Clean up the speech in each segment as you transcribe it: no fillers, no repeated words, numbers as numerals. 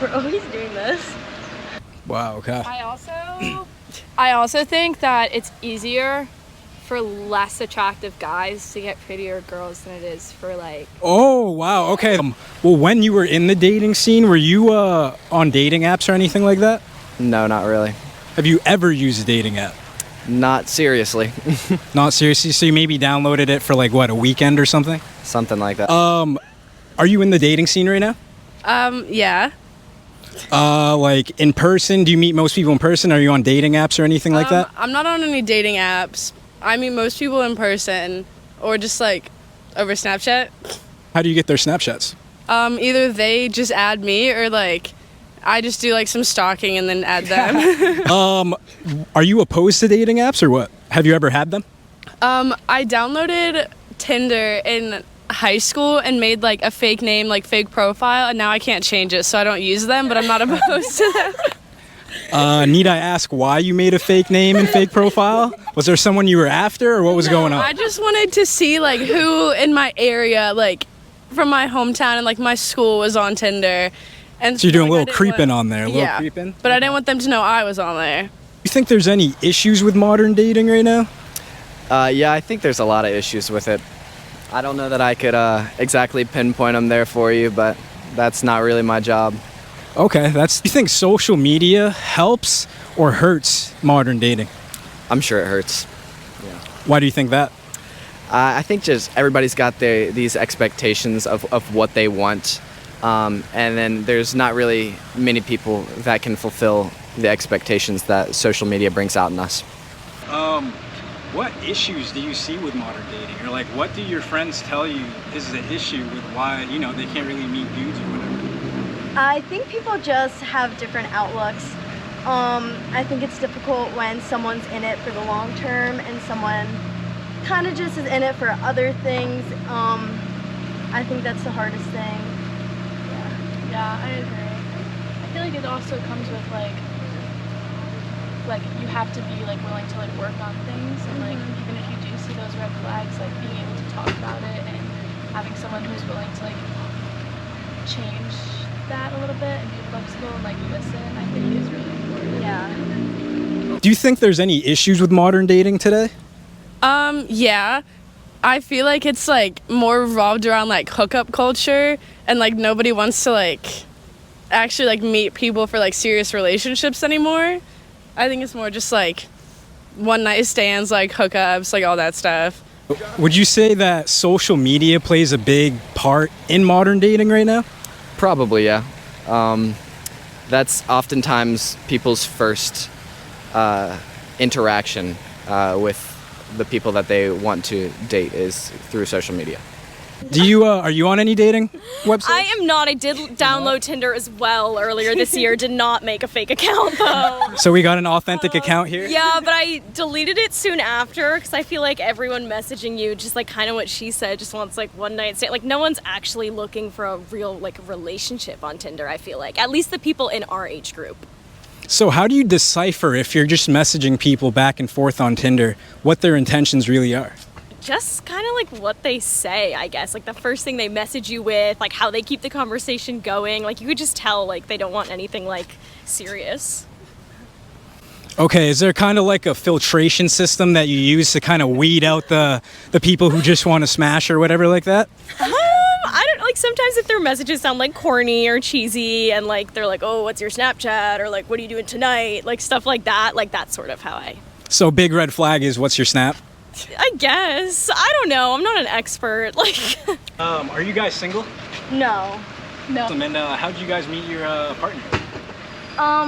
We're always doing this. Wow, okay. I also think that it's easier for less attractive guys to get prettier girls than it is for like. Oh, wow, okay. Well, when you were in the dating scene, were you on dating apps or anything like that? No, not really. Have you ever used a dating app? Not seriously. Not seriously? So you maybe downloaded it for like, what, a weekend or something? Something like that. Are you in the dating scene right now? Yeah. Like in person? Do you meet most people in person? Are you on dating apps or anything like that? I'm not on any dating apps. I meet most people in person or just like over Snapchat. How do you get their Snapchats? Either they just add me or like I just do like some stalking and then add them. Are you opposed to dating apps or what? Have you ever had them? I downloaded Tinder in high school and made like a fake name, like fake profile, and now I can't change it, so I don't use them, but I'm not opposed to them. Need I ask why you made a fake name and fake profile? Was there someone you were after or what was going on? I just wanted to see like who in my area, like from my hometown and like my school was on Tinder. And So you're doing a like, little creeping on there, a little yeah, creeping? but I didn't want them to know I was on there. You think there's any issues with modern dating right now? Yeah, I think there's a lot of issues with it. I don't know that I could exactly pinpoint them there for you, but that's not really my job. Okay, do you think social media helps or hurts modern dating? I'm sure it hurts. Why do you think that? I think just everybody's got these expectations of what they want, and then there's not really many people that can fulfill the expectations that social media brings out in us. What issues do you see with modern dating? Or like, what do your friends tell you is the issue with why, they can't really meet dudes or whatever? I think people just have different outlooks. I think it's difficult when someone's in it for the long term and someone kind of just is in it for other things. I think that's the hardest thing. Yeah, I agree. I feel like it also comes with like you have to be like willing to like work on things and like even if you do see those red flags, like being able to talk about it and having someone who's willing to like change that a little bit and be flexible and like listen, I think is really important. Yeah. Do you think there's any issues with modern dating today? Yeah. I feel like it's like more revolved around like hookup culture and like nobody wants to like actually like meet people for like serious relationships anymore. I think it's more just like one night stands, like hookups, like all that stuff. Would you say that social media plays a big part in modern dating right now? Probably, yeah. That's oftentimes people's first interaction with the people that they want to date is through social media. Are you on any dating websites? I am not. I did download Tinder as well earlier this year. Did not make a fake account though. So we got an authentic account here? Yeah, but I deleted it soon after because I feel like everyone messaging you, just like kind of what she said, just wants like one night stand. Like no one's actually looking for a real like relationship on Tinder, I feel like. At least the people in our age group. So how do you decipher if you're just messaging people back and forth on Tinder, what their intentions really are? Just kind of like what they say, I guess. Like the first thing they message you with, like how they keep the conversation going. Like you could just tell like they don't want anything like serious. Okay, is there kind of like a filtration system that you use to kind of weed out the people who just want to smash or whatever like that? I don't like sometimes if their messages sound like corny or cheesy and like they're like, oh, what's your Snapchat? Or like, what are you doing tonight? Like stuff like that. Like that's sort of how I. So big red flag is what's your snap? I guess. I don't know. I'm not an expert. Like. Are you guys single? No. And how did you guys meet your partner?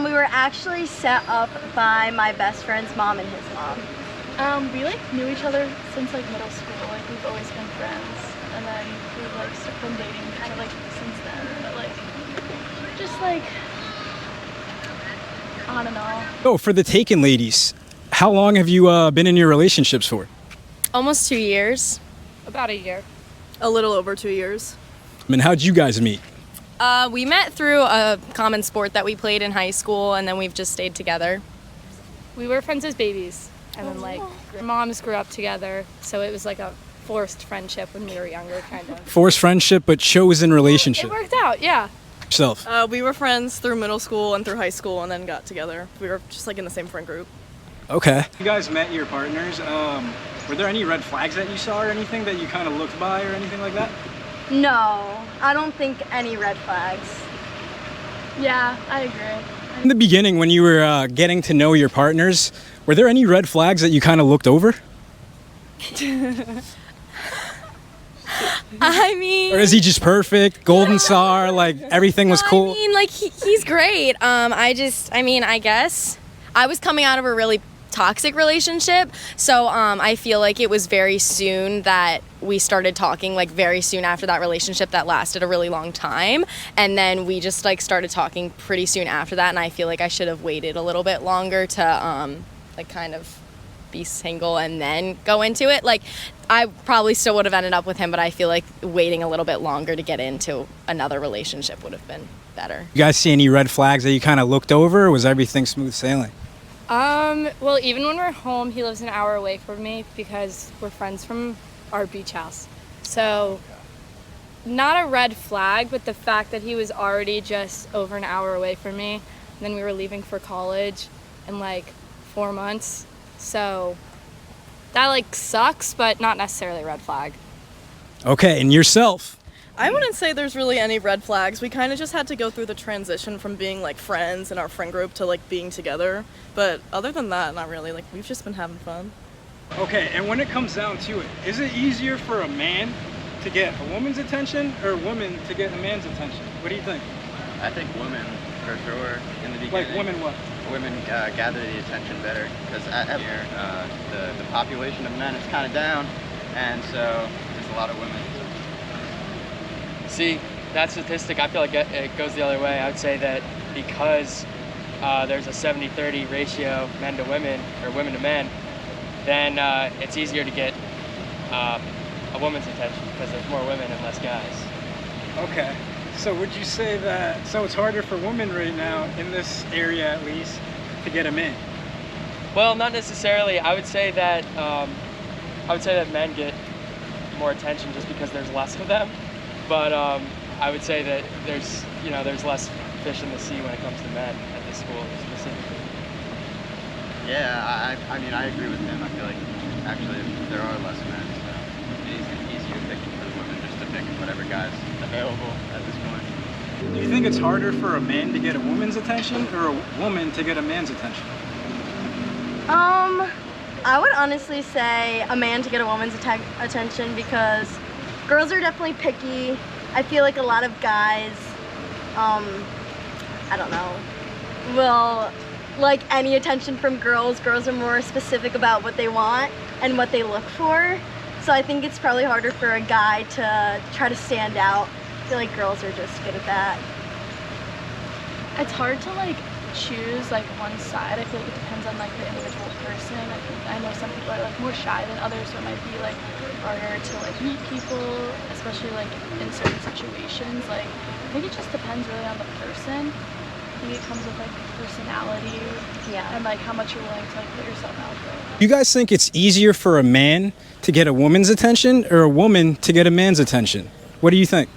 We were actually set up by my best friend's mom and his mom. We like knew each other since like middle school. Like we've always been friends, and then we've like been dating kind of like since then. But like just like on and off. Oh, for the Taken ladies, how long have you been in your relationships for? Almost 2 years. About a year. A little over 2 years. I mean, how'd you guys meet? We met through a common sport that we played in high school, and then we've just stayed together. We were friends as babies, and then like our moms grew up together, so it was like a forced friendship when we were younger, kind of. Forced friendship, but chosen relationship. It worked out, yeah. Yourself. We were friends through middle school and through high school and then got together. We were just like in the same friend group. Okay. You guys met your partners. Were there any red flags that you saw or anything that you kind of looked by or anything like that? No, I don't think any red flags. Yeah, I agree. In the beginning, when you were getting to know your partners, were there any red flags that you kind of looked over? I mean, Or is he just perfect, golden star, like everything was cool? I mean, like he's great. I guess I was coming out of a really toxic relationship, so I feel like it was very soon that we started talking, like very soon after that relationship that lasted a really long time, and then we just like started talking pretty soon after that, and I feel like I should have waited a little bit longer to like kind of be single and then go into it. Like I probably still would have ended up with him, but I feel like waiting a little bit longer to get into another relationship would have been better. You guys see any red flags that you kind of looked over, or was everything smooth sailing? Well, even when we're home, he lives an hour away from me because we're friends from our beach house. So, not a red flag, but the fact that he was already just over an hour away from me. And then we were leaving for college in like 4 months. So, that like sucks, but not necessarily a red flag. Okay, and yourself? I wouldn't say there's really any red flags. We kind of just had to go through the transition from being like friends in our friend group to like being together. But other than that, not really. Like we've just been having fun. Okay, and when it comes down to it, is it easier for a man to get a woman's attention or a woman to get a man's attention? What do you think? I think women, for sure, in the beginning. Like women what? Women gather the attention better because here the population of men is kind of down, and so there's a lot of women. See, that statistic, I feel like it goes the other way. I would say that because there's a 70-30 ratio men to women, or women to men, then it's easier to get a woman's attention because there's more women and less guys. Okay, so would you say that, so it's harder for women right now, in this area at least, to get a man? Well, not necessarily. I would say that men get more attention just because there's less of them. But I would say that there's less fish in the sea when it comes to men at this school specifically. Yeah, I mean, I agree with him. I feel like actually there are less men, so it's easier picking for the women just to pick whatever guy's available at this point. Do you think it's harder for a man to get a woman's attention or a woman to get a man's attention? I would honestly say a man to get a woman's attention because girls are definitely picky. I feel like a lot of guys, I don't know, will like any attention from girls. Girls are more specific about what they want and what they look for. So I think it's probably harder for a guy to try to stand out. I feel like girls are just good at that. It's hard to like choose like one side. I feel like it depends on like the individual person. I know some people are like more shy than others, so it might be like harder to like meet people, especially like in certain situations. Like I think it just depends really on the person. I think it comes with like personality, and like how much you're willing to like put yourself out there. You guys think it's easier for a man to get a woman's attention or a woman to get a man's attention? What do you think?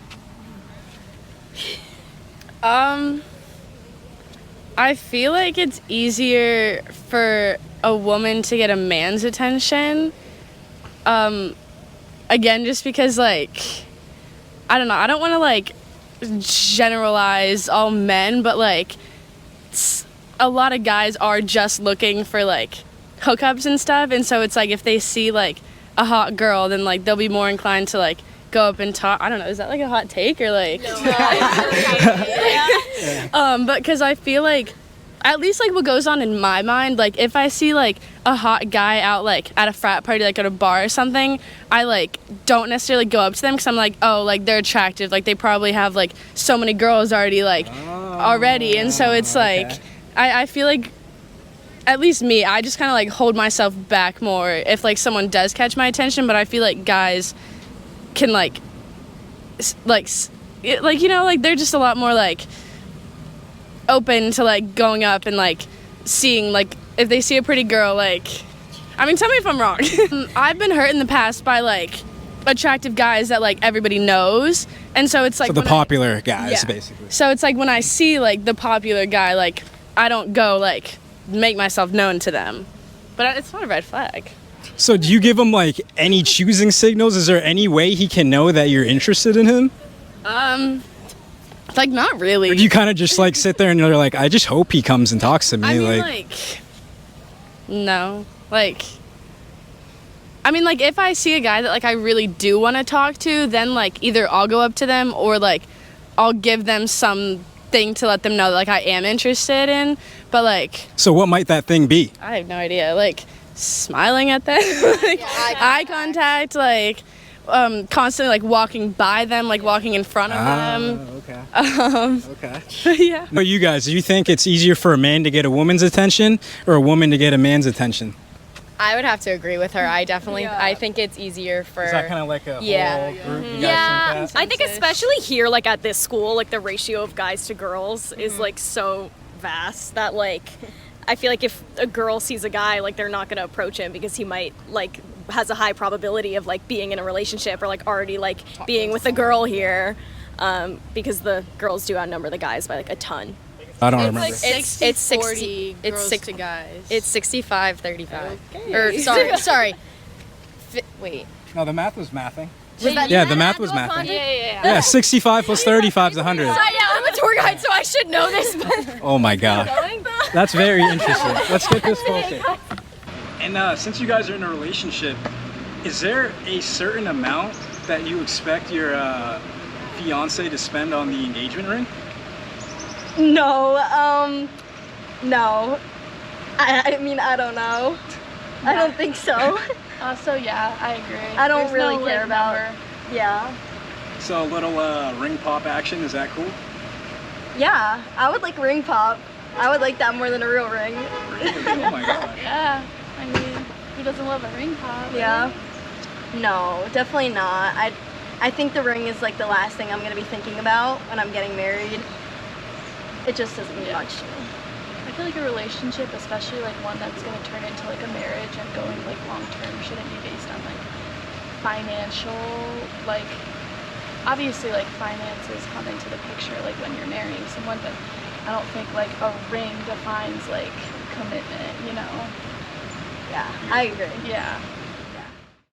I feel like it's easier for a woman to get a man's attention. Again, just because, like, I don't know, I don't want to, like, generalize all men, but, like, a lot of guys are just looking for, like, hookups and stuff, and so it's, like, if they see, like, a hot girl, then, like, they'll be more inclined to, like, go up and talk. I don't know, is that, like, a hot take, or, like... No. But because I feel like, at least, like, what goes on in my mind, like, if I see, like, a hot guy out, like, at a frat party, like, at a bar or something, I, like, don't necessarily go up to them because I'm like, oh, like, they're attractive. Like, they probably have, like, so many girls already, like, already. And so it's, like, I feel like, at least me, I just kind of, like, hold myself back more if, like, someone does catch my attention. But I feel like guys can, like, you know, like, they're just a lot more, like, open to, like, going up and, like, seeing, like, if they see a pretty girl, like, I mean, tell me if I'm wrong. I've been hurt in the past by, like, attractive guys that like everybody knows, and so it's like So the when popular guys, Yeah. basically. So it's like when I see like the popular guy, like I don't go like make myself known to them, but it's not a red flag. So do you give him like any choosing signals? Is there any way he can know that you're interested in him? Like not really. Or do you kind of just like sit there and you're like, I just hope he comes and talks to me? I mean, like, no, like, I mean, like, if I see a guy that, like, I really do want to talk to, then, like, either I'll go up to them or, like, I'll give them something to let them know that, like, I am interested in, but, like, So what might that thing be? I have no idea, like, smiling at them, like, eye contact, like, constantly, like, walking by them, like, walking in front of them. Okay. Yeah. No, you guys, do you think it's easier for a man to get a woman's attention or a woman to get a man's attention? I would have to agree with her. I definitely, I think it's easier for. Is that kind of like a Yeah. whole group? You guys Yeah, think that? I think especially here, like at this school, like the ratio of guys to girls is like so vast that like I feel like if a girl sees a guy, like they're not gonna approach him because he might like has a high probability of like being in a relationship or like already like being with a girl here, because the girls do outnumber the guys by like a ton. I don't remember. It's 60 girls to guys. It's 65, 35. Or sorry. Wait. No, the math was mathing. Was that Yeah, the math was mathing. Yeah. Yeah, 65 plus 35 is 100. Yeah, I'm a tour guide, so I should know this. But Oh my god. That's very interesting. Let's get this focused. And since you guys are in a relationship, is there a certain amount that you expect your fiance to spend on the engagement ring? No, no. I mean, I don't know. I don't think so. So yeah, I agree. I don't There's really no, care like, about number. Yeah. So a little ring pop action, is that cool? Yeah, I would like ring pop. I would like that more than a real ring. Really? Oh my gosh. Yeah, I mean, who doesn't love a ring pop? Yeah. No, definitely not. I think the ring is like the last thing I'm gonna be thinking about when I'm getting married. It just doesn't mean much to me. I feel like a relationship, especially like one that's gonna turn into like a marriage and going like long term, shouldn't be based on like financial, like obviously like finances come into the picture like when you're marrying someone, but I don't think like a ring defines like commitment, you know? Yeah, I agree. Yeah.